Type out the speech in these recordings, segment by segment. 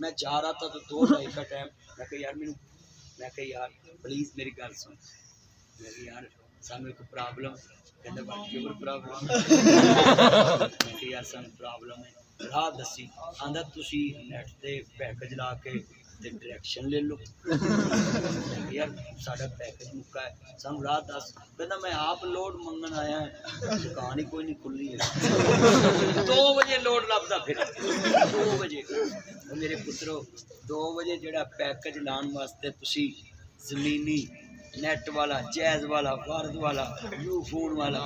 میں جا رہا تھا تو 2:30 کا ٹائم میں کہ یار پلیز میری گل سن میں کہ یار سانو ایک پرابلم کہندا باقی اور پرابلم میں کہ یار سانو پرابلم ہے راہ دسی آندا تسی نیٹ تے پیکج لا کے تے ڈائریکشن لے لو یار ساڈا پیکج مکا ہے سانو راہ دس کہندا میں آپ لوڈ منگن آیا ہے دکان ہی کوئی نہیں کھلی ہے 2 بجے لوڈ لبدا پھر 2 بجے میرے پترو 2 بجے جڑا پیکج لان واسطے تسی زمینی نیٹ والا جیز والا وارد والا یو فون والا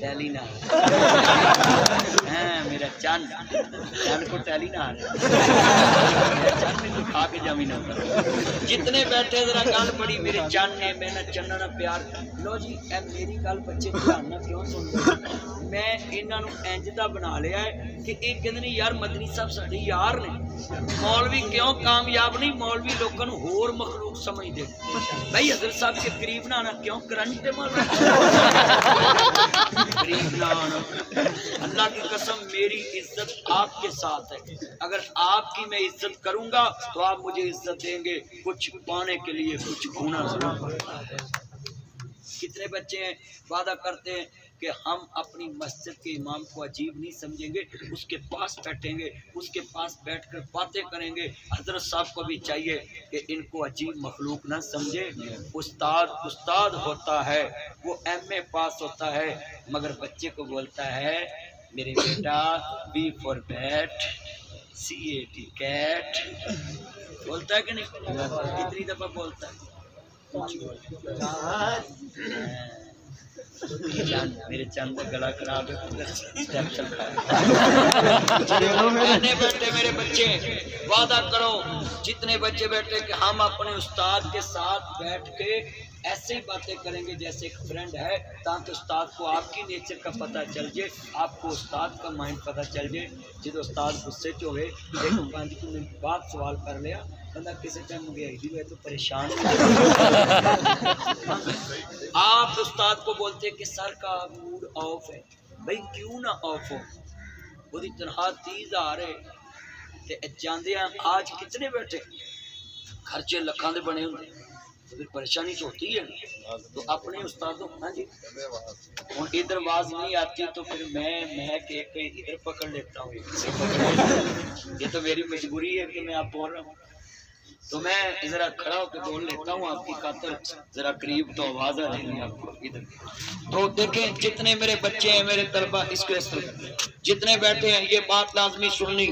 ٹیلی نہ میرا چند کو ٹیلی نہ چند میں کھا کے جامی نہ جتنے بیٹھے ذرا گل بڑی میرے چند نے میرا چننا پیار لو جی اے میری گل بچے دھیان نہ کیوں سن میں انہاں نو انج دا بنا لیا ہے کہ ایک کہندے نے یار مدنی صاحب ساڈے یار نے مولوی کیوں کامیاب نہیں مولوی لوکاں نو ہور مخلوق سمجھدے بھائی حضرت صاحب کے قریب نہ آنا کیوں کرنٹ مار قریب نہ آنا اللہ کی قسم میری عزت آپ کے ساتھ ہے اگر آپ کی میں عزت کروں گا تو آپ مجھے عزت دیں گے کچھ پانے کے لیے کچھ کھونا ضرور پڑتا ہے کتنے بچے ہیں وعدہ کرتے ہیں کہ ہم اپنی مسجد کے امام کو عجیب نہیں سمجھیں گے اس کے پاس بیٹھیں گے اس کے پاس بیٹھ کر باتیں کریں گے حضرت صاحب کو بھی چاہیے کہ ان کو عجیب مخلوق نہ سمجھے استاد ہوتا ہے وہ MA پاس ہوتا ہے مگر بچے کو بولتا ہے میرے بیٹا B for bat CAT cat بولتا ہے کہ نہیں کتنی دفعہ بولتا ہے میرے چند گلا خراب ہے بیٹھے میرے بچے وعدہ کرو جتنے بچے بیٹھے کہ ہم اپنے استاد کے ساتھ بیٹھ کے ایسے ہی باتیں کریں گے جیسے ایک فرینڈ ہے تاکہ استاد کو آپ کی نیچر کا پتہ چل جائے آپ کو استاد کا مائنڈ پتہ چل جائے جب استاد غصے چ ہوئے ایک 5 منٹ بعد سوال کر لیا بندہ کسی ٹائم مہنگائی بھی ہوئے تو پریشان آپ استاد کو بولتے کہ سر کا موڈ آف ہے بھائی کیوں نہ آف ہو وہ تنخواہ 30,000 ہے جاندے ہیں آج کتنے بیٹھے خرچے لکھاں دے بنے ہوندے تو پھر پریشانی تو ہوتی ہے تو اپنے استادوں ہاں جی ہوں ادھر آواز نہیں آتی تو پھر میں کہ ادھر پکڑ لیتا ہوں یہ تو میری مجبوری ہے کہ میں آپ بول رہا ہوں تو میں ذرا کھڑا ہو کے بول لیتا ہوں آپ کی خاطر ذرا قریب تو آواز آ جائے گی آپ کو ادھر تو دیکھیں جتنے میرے بچے ہیں میرے طلبہ اس کے جتنے بیٹھے ہیں یہ بات لازمی سننی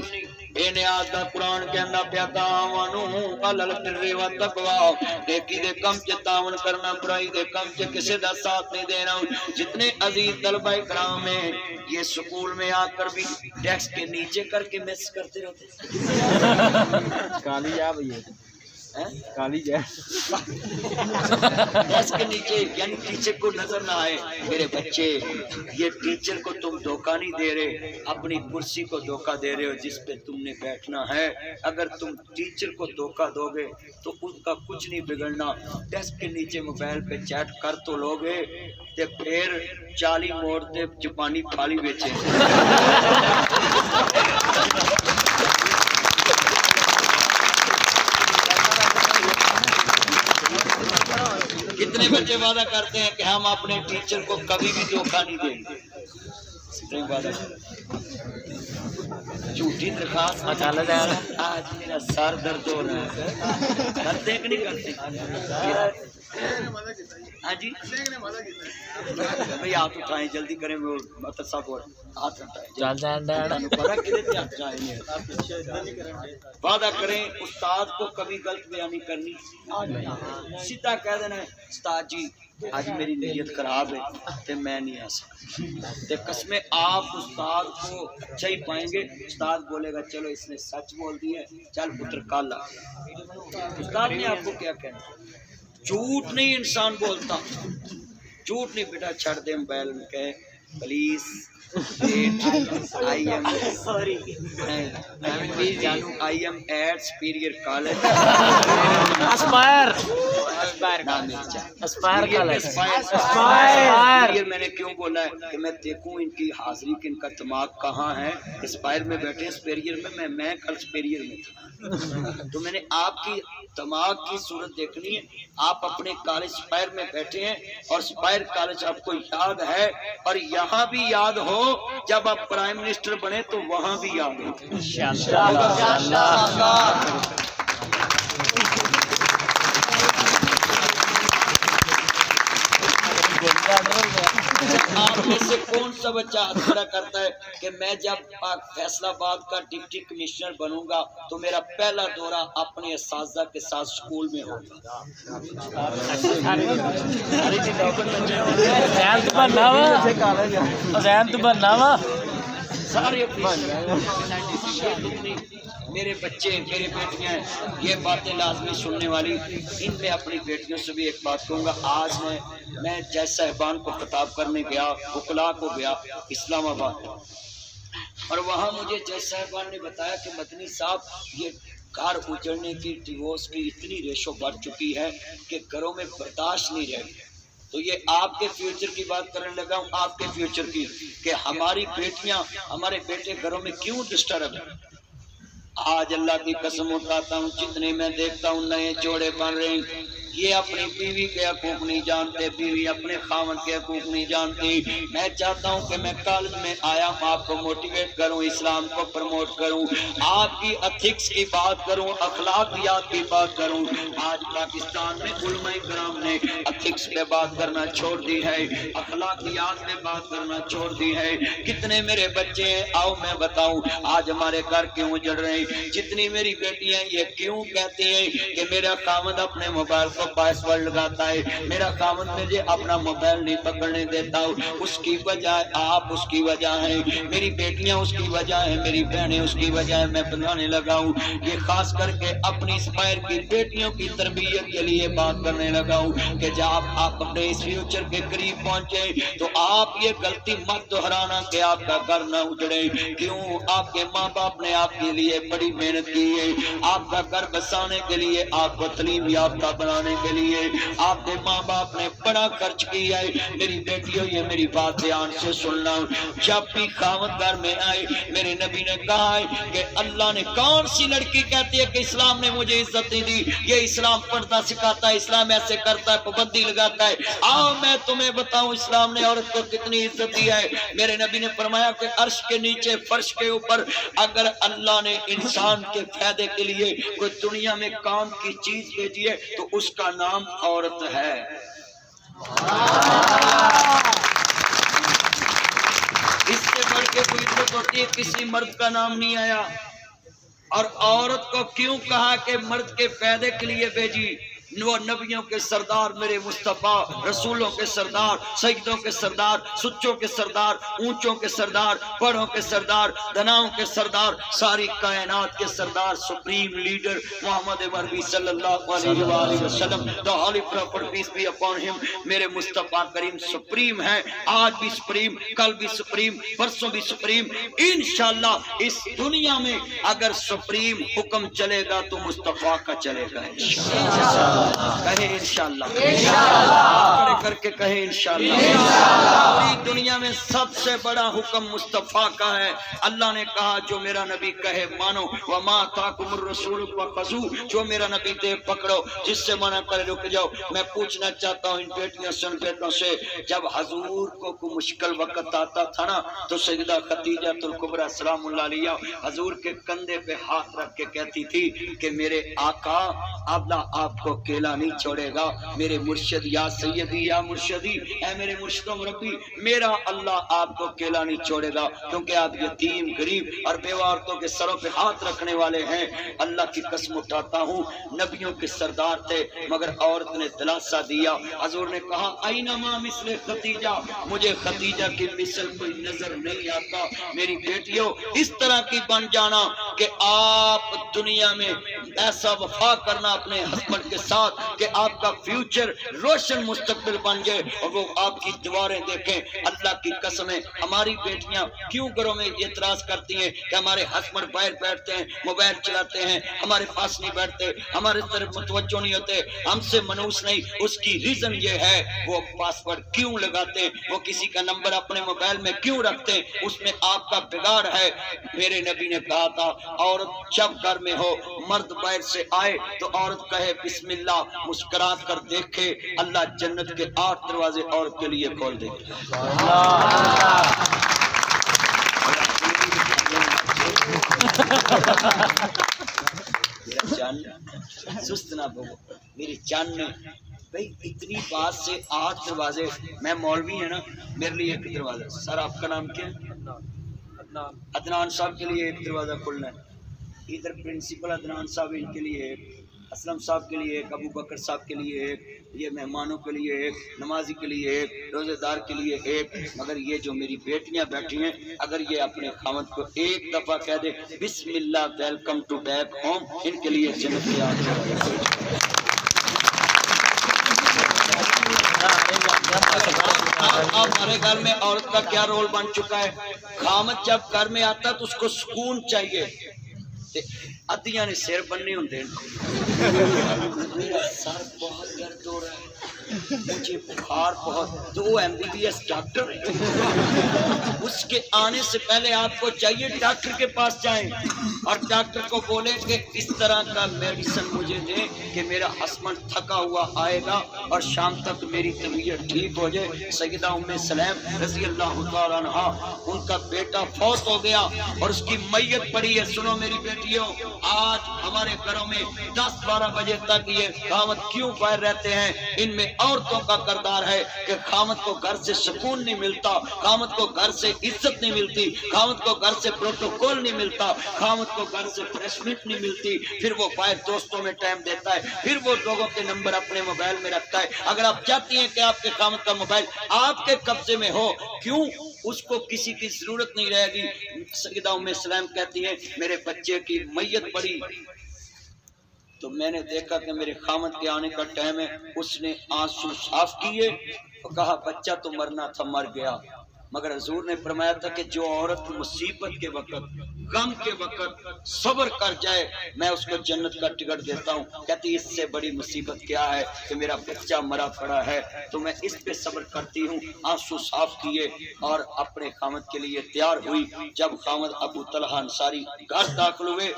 بے نیاز دا قرآن کہنا پیا تعاونوا علی البر والتقوی نیکی دے کم چ تعاون کرنا برائی دے کم چ کسی دا ساتھ نہیں دینا جتنے عزیز طلبہ کرام ہیں یہ سکول میں آ کر بھی ڈیسک کے نیچے کر کے مس کرتے رہتے کالی جا بھیا کالی جا ڈیسک کے نیچے یعنی ٹیچر کو نظر نہ آئے میرے بچے یہ ٹیچر کو تم دھوکہ نہیں دے رہے اپنی کرسی کو دھوکہ دے رہے ہو جس پہ تم نے بیٹھنا ہے اگر تم ٹیچر کو دھوکہ دو گے تو ان کا کچھ نہیں بگڑنا ڈیسک کے نیچے موبائل پہ چیٹ کر تو لوگے تے پھر 40 موڑ تے جپانی پھالی بیچے کتنے بچے وعدہ کرتے ہیں کہ ہم اپنے ٹیچر کو کبھی بھی دھوکہ نہیں دیں گے جھوٹی درخواست آج میرا سر درد ہو رہا ہے کرتے کہ نہیں کرتے ہاں جی بھائی ہاتھ اٹھائیں جلدی کریں مطلب صاحب ہاتھ اٹھائیں وعدہ کریں استاد کو کبھی غلط بیانی کرنی سیدھا کہہ دینا ہے استاد جی آج میری نیت خراب ہے تے میں نہیں آ سکتا تے قسمیں آپ استاد کو اچھا ہی پائیں گے استاد بولے گا چلو اس نے سچ بول دیا چل پتر کل آ استاد نے آپ کو کیا کہنا جھوٹ نہیں انسان بولتا جھوٹ نہیں بیٹا چھڑ دے موبائل میں کہے please I am sorry I am at Superior College Aspire نہ مرچا اسپائر کا لگ اسپائر میں نے کیوں بولا ہے کہ میں دیکھوں ان کی حاضری کہ ان کا دماغ کہاں ہے. اسپائر میں بیٹھے اسپیریئر میں کل اسپیریئر میں تھا. تو میں نے آپ کی دماغ کی صورت دیکھنی ہے. آپ اپنے کالج اسپائر میں بیٹھے ہیں اور اسپائر کالج آپ کو یاد ہے اور یہاں بھی یاد ہو جب آپ پرائم منسٹر بنے تو وہاں بھی یاد ہو. آپ میں سے کون سا بچہ کھڑا کرتا ہے کہ میں جب فیصل آباد کا ڈپٹی کمشنر بنوں گا تو میرا پہلا دورہ اپنے اساتذہ کے ساتھ اسکول میں ہوگا. سارے میرے بچے میری بیٹیاں یہ باتیں لازمی سننے والی. ان میں اپنی بیٹیوں سے بھی ایک بات کہوں گا. آج میں جج صاحبان کو خطاب کرنے گیا, وکلاء کو گیا اسلام آباد اور وہاں مجھے جج صاحبان نے بتایا کہ مدنی صاحب یہ گھر اجڑنے کی ڈیورس کی اتنی ریشو بڑھ چکی ہے کہ گھروں میں برداشت نہیں رہی. تو یہ آپ کے فیوچر کی بات کرنے لگا ہوں, آپ کے فیوچر کی کہ ہماری بیٹیاں ہمارے بیٹے گھروں میں کیوں ڈسٹرب ہیں. آج اللہ کی قسم اٹھاتا ہوں جتنے میں دیکھتا ہوں نئے جوڑے بن رہے ہیں یہ اپنی بیوی کے حقوق نہیں جانتے, بیوی اپنے خاوند کے حقوق نہیں جانتی. میں چاہتا ہوں کہ میں کالج میں آیا ہوں آپ کو موٹیویٹ کروں, اسلام کو پروموٹ کروں, آپ کی ایتھکس کی بات کروں, اخلاقیات کی بات کروں. آج پاکستان میں علماء کرام نے ایتھکس پہ بات کرنا چھوڑ دی ہے, اخلاقیات پہ بات کرنا چھوڑ دی ہے. کتنے میرے بچے ہیں آؤ میں بتاؤں آج ہمارے گھر کیوں اجڑ رہے ہیں. جتنی میری بیٹیاں یہ کیوں کہتی ہیں کہ میرا خاوند اپنے موبائل کو پاس ورڈ لگاتا ہے, میرا خاوند مجھے اپنا موبائل نہیں پکڑنے دیتا, اس کی وجہ آپ اس کی وجہ ہے, میری بیٹیاں اس کی وجہ ہے, میری بہنیں اس کی وجہ ہے. میں بتانے لگا ہوں یہ خاص کر کے اپنی اسپائر کی بیٹیوں کی تربیت کے لیے بات کرنے لگا ہوں کہ جب آپ اپنے اس فیوچر کے قریب پہنچے تو آپ یہ غلطی مت دہرانا کہ آپ کا گھر نہ اجڑے. کیوں آپ کے ماں باپ نے آپ کے لیے بڑی محنت کی ہے, آپ کا گھر بسانے کے لیے, آپ کو تعلیم یافتہ بنانے کے لیے آپ کے ماں باپ نے بڑا خرچ کیا ہے. میری بیٹیوں یہ میری بات دھیان سے سننا, جب بھی خاوند گھر میں آئے میرے نبی نے کہا ہے کہ اللہ نے کون سی لڑکی کہتی ہے کہ اسلام نے مجھے عزت نہیں دی, یہ اسلام پڑھتا سکھاتا ہے, اسلام ایسے کرتا ہے, پابندی لگاتا ہے. آؤ میں تمہیں بتاؤں اسلام نے عورت کو کتنی عزت دی ہے. میرے نبی نے فرمایا کہ عرش کے نیچے فرش کے اوپر اگر اللہ نے انسان کے فائدے کے لیے کوئی دنیا میں کام کی چیز بھیجی ہے تو اس کا نام عورت ہے. اس سے بڑھ کے کوئی عزت ہوتی ہے کسی مرد کا نام نہیں آیا. اور عورت کو کیوں کہا کہ مرد کے فائدے کے لیے بھیجی؟ وہ نبیوں کے سردار میرے مصطفیٰ, رسولوں کے سردار, سجدوں کے سردار, سچوں کے سردار, اونچوں کے سردار, بڑوں کے سردار, دناؤں کے سردار, ساری کائنات کے سردار, سپریم لیڈر محمد عربی صلی اللہ علیہ وآلہ وسلم, the holy prophet peace be upon him, میرے مصطفیٰ کریم سپریم ہے. آج بھی سپریم, کل بھی سپریم, پرسوں بھی سپریم. انشاءاللہ اس دنیا میں اگر سپریم حکم چلے گا تو مصطفیٰ کا چلے گا انشاءاللہ. کہیں انشاءاللہ, کھڑے کر کے کہیں انشاءاللہ. پوری دنیا میں سب سے بڑا حکم مصطفیٰ کا ہے. اللہ نے کہا جو میرا نبی کہے مانو, وما آتاکم الرسول فخذوہ, جو میرا نبی دے پکڑو, جس سے منع کرے رک جاؤ. میں پوچھنا چاہتا ہوں ان بیٹیوں سے, ان بیٹوں سے, جب حضور کو کوئی مشکل وقت آتا تھا نا تو سیدہ خدیجہ الکبریٰ سلام اللہ علیہا حضور کے کندھے پہ ہاتھ رکھ کے کہتی تھی کہ میرے آقا اللہ آپ کو اکیلا نہیں چھوڑے گا. میرے مرشد یا سیدی یا مرشدی, اے میرے مرشد و مربی, میرا اللہ آپ کو اکیلا نہیں چھوڑے گا کیونکہ آپ یتیم غریب اور بیوہ عورتوں کے سروں پہ ہاتھ رکھنے والے ہیں. اللہ کی قسم اٹھاتا ہوں نبیوں کے سردار تھے مگر عورت نے دلاسا دیا. حضور نے کہا اینما مثل خدیجہ, مجھے خدیجہ کی مثل کوئی نظر نہیں آتا. میری بیٹیوں اس طرح کی بن جانا کہ آپ دنیا میں ایسا وفا کرنا اپنے ہسبینڈ کے ساتھ کہ آپ کا فیوچر روشن مستقبل بن جائے اور وہ آپ کی دیواریں دیکھیں. اللہ کی قسم ہے ہماری بیٹیاں کیوں گھروں میں اعتراض کرتی ہیں کہ ہمارے ہسبینڈ باہر بیٹھتے ہیں, موبائل چلاتے ہیں, ہمارے پاس نہیں بیٹھتے, ہمارے طرف متوجہ نہیں ہوتے, ہم سے منوس نہیں. اس کی ریزن یہ ہے وہ پاسورڈ کیوں لگاتے ہیں, وہ کسی کا نمبر اپنے موبائل میں کیوں رکھتے ہیں, اس میں آپ کا بگاڑ ہے. میرے نبی نے کہا تھا عورت جب گھر میں ہو مرد باہر سے آئے تو عورت کہے بسم اللہ, مسکرا کر دیکھے, اللہ جنت کے 8 دروازے عورت کے لیے کھول دے. میرا جان سست نہ ہو, میری جان نے بھائی اتنی بات سے 8 دروازے. میں مولوی ہے نا, میرے لیے ایک دروازہ. سر آپ کا نام کیا ہے؟ عدنان صاحب کے لیے ایک دروازہ کھلنا ہے. ادھر پرنسپل عدنان صاحب ان کے لیے ایک, اسلم صاحب کے لیے ایک, ابو بکر صاحب کے لیے ایک, یہ مہمانوں کے لیے ایک, نمازی کے لیے ایک, روزے دار کے لیے ایک. مگر یہ جو میری بیٹیاں بیٹھی ہیں اگر یہ اپنے خاوند کو ایک دفعہ کہہ دے بسم اللہ ویلکم ٹو بیک ہوم, ان کے لیے جنت کے اب ہمارے گھر میں عورت کا کیا رول بن چکا ہے. خامد جب گھر میں آتا تو اس کو سکون چاہیے. ادیاں نے سر بننے ہوتے ہیں, میرا سر بہت درد ہو رہا ہے, مجھے بخار بہت. 2 MBBS ڈاکٹر اس کے آنے سے پہلے آپ کو چاہیے ڈاکٹر کے پاس جائیں اور ڈاکٹر کو بولیں کہ اس طرح کا میڈیسن مجھے دیں کہ میرا ہسبینڈ تھکا ہوا آئے گا اور شام تک میری طبیعت ٹھیک ہو جائے. سیدہ ام سلیم رضی اللہ تعالیٰ عنہا, ان کا بیٹا فوت ہو گیا اور اس کی میت پڑی ہے. سنو میری بیٹیوں, آج ہمارے گھروں میں 10-12 بجے تک یہ خامد کیوں باہر رہتے ہیں. ان میں عورتوں کا کردار ہے کہ خامد کو گھر سے سکون نہیں ملتا, خامد کو گھر سے عزت نہیں ملتی, خامد کو گھر سے پروٹوکول نہیں ملتا, خامد کو گھر سے فریشمنٹ نہیں ملتی. پھر وہ باہر دوستوں میں ٹائم دیتا ہے, پھر وہ لوگوں کے نمبر اپنے موبائل میں رکھتا ہے. اگر آپ چاہتی ہیں کہ آپ کے خامد کا موبائل آپ کے قبضے میں ہو, کیوں اس کو کسی کی ضرورت نہیں رہے گی. سیدہ ام سلیم کہتی ہیں میرے بچے کی میت پڑی تو میں نے دیکھا کہ میرے خامد کے آنے کا ٹائم ہے. اس نے آنسو صاف کیے اور کہا بچہ تو مرنا تھا, مر گیا. مگر حضور نے فرمایا تھا کہ جو عورت مصیبت کے وقت, غم کے وقت صبر کر جائے میں اس کو جنت کا ٹکٹ دیتا ہوں. کہتی اس سے بڑی مصیبت کیا ہے کہ میرا بچہ مرا پڑا ہے, تو میں اس پہ صبر کرتی ہوں. آنسو صاف کیے اور اپنے خامد کے لیے تیار ہوئی. جب خامد ابو طلحہ انصاری گھر داخل ہوئے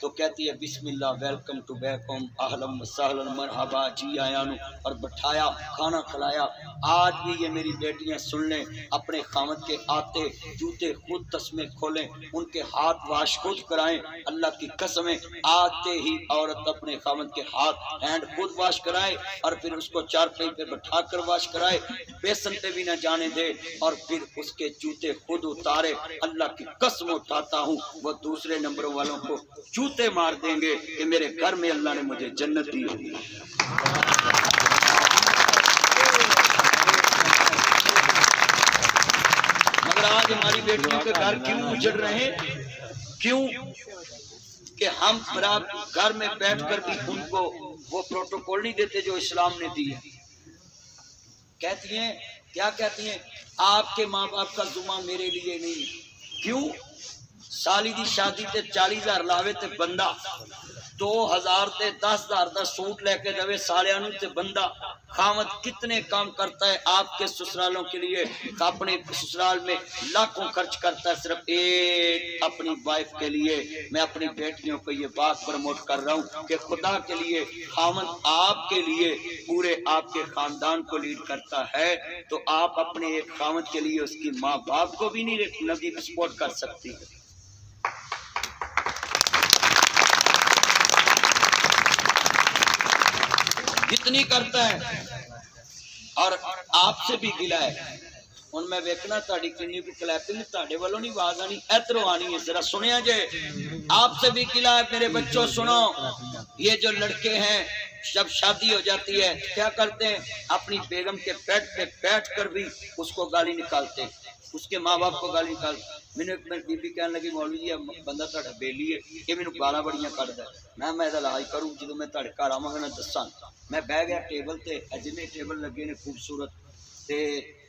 تو کہتی ہے بسم اللہ ویلکم ٹو بیک ہوم, اہلا وسہلا مرحبا, جی آیا نو, اور بٹھایا, کھانا کھلایا. آج بھی یہ میری بیٹیاں سن لیں, اپنے خامد کے آتے جوتے خود تسمے کھولیں, ان کے ہاتھ واش خود کرائیں. اللہ کی قسم ہے آتے ہی عورت اپنے خامد کے ہاتھ ہینڈ خود واش کرائے اور پھر اس کو چارپائی پہ بٹھا کر واش کرائے, بیسن پہ بھی نہ جانے دے, اور پھر اس کے جوتے خود اتارے. اللہ کی قسم اٹھاتا ہوں وہ دوسرے نمبروں والوں کو جوتے مار دیں گے کہ میرے گھر میں اللہ نے مجھے جنت دی ہوگی. مگر آج ہماری بیٹیوں کے گھر کیوں اجڑ رہے ہیں؟ کیوں کہ ہم گھر میں بیٹھ کر بھی ان کو وہ پروٹوکول نہیں دیتے جو اسلام نے دی ہے. کہتی ہیں کیا کہتی ہیں, آپ کے ماں باپ کا ذمہ میرے لیے نہیں. کیوں؟ سالی دی شادی تے 40,000 لاوے تے بندہ 2,000 تے 10,000 دا سوٹ لے کے دوے سالیانو تے بندہ. خامد کتنے کام کرتا ہے آپ کے سسرالوں کے لیے, اپنے سسرال میں لاکھوں خرچ کرتا ہے صرف ایک اپنی وائف کے لیے. میں اپنی بیٹیوں کو یہ بات پروموٹ کر رہا ہوں کہ خدا کے لیے خامد آپ کے لیے پورے آپ کے خاندان کو لیڈ کرتا ہے, تو آپ اپنے ایک خامد کے لیے اس کی ماں باپ کو بھی نہیں سپورٹ کر سکتی. جتنی کرتا ہے اور آپ سے بھی گلا ہے. ہن میں ویکھنا تہاڈی کنی کو کلیپنگ تہاڈے والوں نہیں آواز آنی, ادھروں آنی ہے, ذرا سنیا جے. آپ سے بھی گلا ہے میرے بچوں, سنو. یہ جو لڑکے ہیں جب شادی ہو جاتی ہے کیا کرتے ہیں, اپنی بیگم کے پیٹ پہ بیٹھ کر بھی اس کو گالی نکالتے. اس کے ماں باپ کو گالی نکال. مینوں ایک بار بی بی کہنے لگی مولوی جی بندہ تہاڈا بیلی ہے یہ مینوں گالاں بڑیاں کڈدا ہے. میں دا علاج کروں جدوں میں تہاڈے گھر آواں گا نا دساں. میں بہ گیا ٹیبل تے جنے ٹیبل لگے نے خوبصورت تے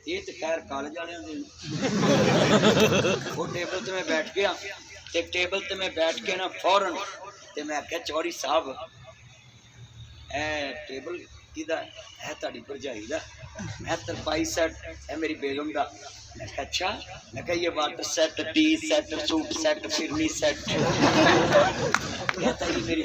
یہ تے خیر کالج والےاں دے وہ ٹیبل تے میں بیٹھ گیا تے ٹیبل تے میں بیٹھ کے نا فوراً تے میں آخیا چوہدری صاحب اے ٹیبل کیدا ہے تہاڈی بھرجائی دا. میں ترپائی سیٹ اے میری بیگم دا. میں کہا اچھا. میں کہا یہ water set tea set suit set فرنی سیٹ کہتا یہ میری